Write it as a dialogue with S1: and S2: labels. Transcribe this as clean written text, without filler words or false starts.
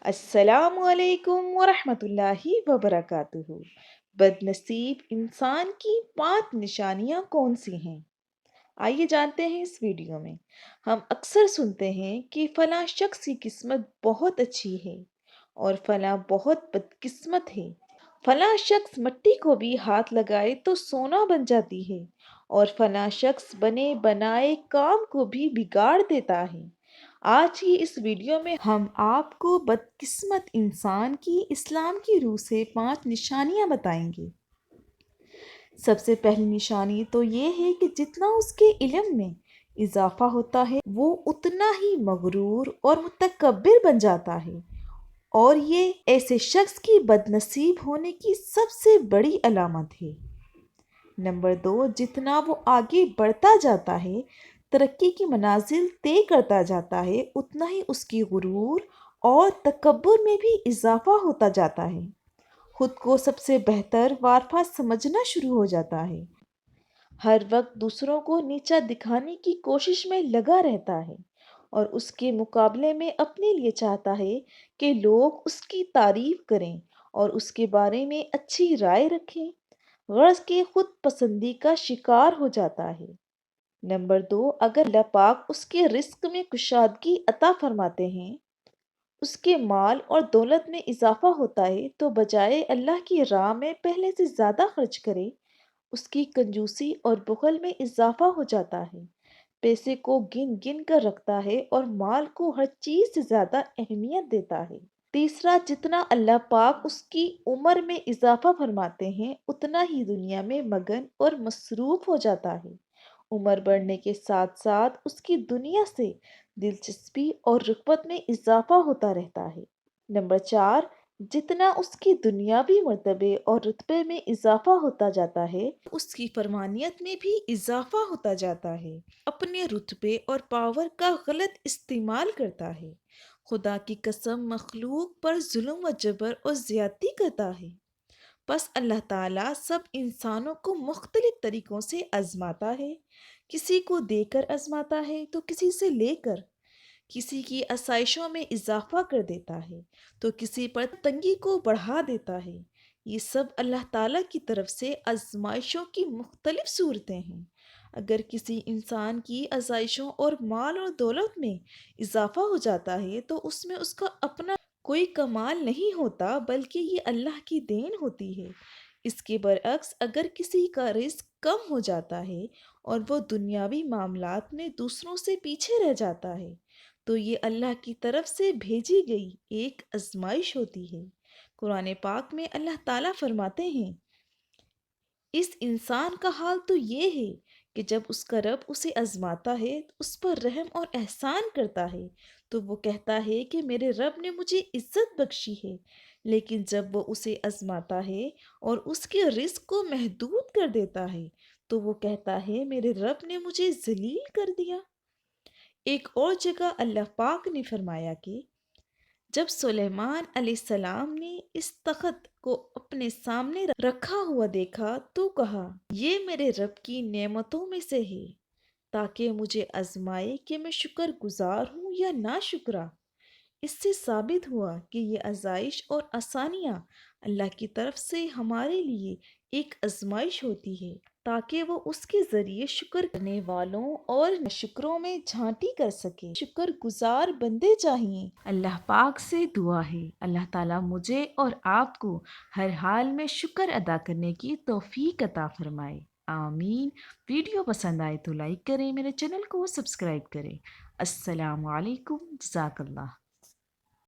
S1: السلام علیکم ورحمۃ اللہ وبرکاتہ۔ بد نصیب انسان کی 5 نشانیاں کون سی ہیں؟ آئیے جانتے ہیں اس ویڈیو میں۔ ہم اکثر سنتے ہیں کہ فلاں شخص کی قسمت بہت اچھی ہے اور فلاں بہت بدقسمت ہے۔ فلاں شخص مٹی کو بھی ہاتھ لگائے تو سونا بن جاتی ہے اور فلاں شخص بنے بنائے کام کو بھی بگاڑ دیتا ہے۔ آج کی اس ویڈیو میں ہم آپ کو بدقسمت انسان کی اسلام کی روح سے 5 نشانیاں بتائیں گے۔ سب سے پہلی نشانی تو یہ ہے کہ جتنا اس کے علم میں اضافہ ہوتا ہے وہ اتنا ہی مغرور اور متکبر بن جاتا ہے، اور یہ ایسے شخص کی بد نصیب ہونے کی سب سے بڑی علامت ہے۔ نمبر 2، جتنا وہ آگے بڑھتا جاتا ہے، ترقی کی منازل طے کرتا جاتا ہے، اتنا ہی اس کی غرور اور تکبر میں بھی اضافہ ہوتا جاتا ہے۔ خود کو سب سے بہتر وارفا سمجھنا شروع ہو جاتا ہے، ہر وقت دوسروں کو نیچا دکھانے کی کوشش میں لگا رہتا ہے اور اس کے مقابلے میں اپنے لیے چاہتا ہے کہ لوگ اس کی تعریف کریں اور اس کے بارے میں اچھی رائے رکھیں۔ غرض کے خود پسندی کا شکار ہو جاتا ہے۔ نمبر 2، اگر اللہ پاک اس کے رزق میں کشادگی عطا فرماتے ہیں، اس کے مال اور دولت میں اضافہ ہوتا ہے، تو بجائے اللہ کی راہ میں پہلے سے زیادہ خرچ کرے، اس کی کنجوسی اور بخل میں اضافہ ہو جاتا ہے، پیسے کو گن گن کر رکھتا ہے اور مال کو ہر چیز سے زیادہ اہمیت دیتا ہے۔ تیسرا، جتنا اللہ پاک اس کی عمر میں اضافہ فرماتے ہیں، اتنا ہی دنیا میں مگن اور مصروف ہو جاتا ہے۔ عمر بڑھنے کے ساتھ ساتھ اس کی دنیا سے دلچسپی اور رغبت میں اضافہ ہوتا رہتا ہے۔ نمبر 4، جتنا اس کی دنیاوی مرتبے اور رتبے میں اضافہ ہوتا جاتا ہے، اس کی فرمانیت میں بھی اضافہ ہوتا جاتا ہے، اپنے رتبے اور پاور کا غلط استعمال کرتا ہے، خدا کی قسم مخلوق پر ظلم و جبر اور زیادتی کرتا ہے۔ بس اللہ تعالیٰ سب انسانوں کو مختلف طریقوں سے آزماتا ہے، کسی کو دے کر آزماتا ہے تو کسی سے لے کر، کسی کی آسائشوں میں اضافہ کر دیتا ہے تو کسی پر تنگی کو بڑھا دیتا ہے۔ یہ سب اللہ تعالیٰ کی طرف سے آزمائشوں کی مختلف صورتیں ہیں۔ اگر کسی انسان کی آسائشوں اور مال اور دولت میں اضافہ ہو جاتا ہے تو اس میں اس کا اپنا کوئی کمال نہیں ہوتا، بلکہ یہ اللہ کی دین ہوتی ہے۔ اس کے برعکس اگر کسی کا رزق کم ہو جاتا ہے اور وہ دنیاوی معاملات میں دوسروں سے پیچھے رہ جاتا ہے تو یہ اللہ کی طرف سے بھیجی گئی ایک آزمائش ہوتی ہے۔ قرآن پاک میں اللہ تعالیٰ فرماتے ہیں، اس انسان کا حال تو یہ ہے کہ جب اس کا رب اسے آزماتا ہے، اس پر رحم اور احسان کرتا ہے تو وہ کہتا ہے کہ میرے رب نے مجھے عزت بخشی ہے، لیکن جب وہ اسے آزماتا ہے اور اس کے رزق کو محدود کر دیتا ہے تو وہ کہتا ہے میرے رب نے مجھے ذلیل کر دیا۔ ایک اور جگہ اللہ پاک نے فرمایا کہ جب سلیمان علیہ السلام نے اس تخت کو اپنے سامنے رکھا ہوا دیکھا تو کہا، یہ میرے رب کی نعمتوں میں سے ہے تاکہ مجھے آزمائے کہ میں شکر گزار ہوں یا ناشکرا۔ اس سے ثابت ہوا کہ یہ آزمائش اور آسانیاں اللہ کی طرف سے ہمارے لیے ایک آزمائش ہوتی ہے تاکہ وہ اس کے ذریعے شکر کرنے والوں اور ناشکروں میں جھانٹی کر سکے۔ شکر گزار بندے چاہیے۔ اللہ پاک سے دعا ہے اللہ تعالیٰ مجھے اور آپ کو ہر حال میں شکر ادا کرنے کی توفیق عطا فرمائے، آمین۔ ویڈیو پسند آئے تو لائک کریں، میرے چینل کو سبسکرائب کریں۔ السلام علیکم، جزاک اللہ۔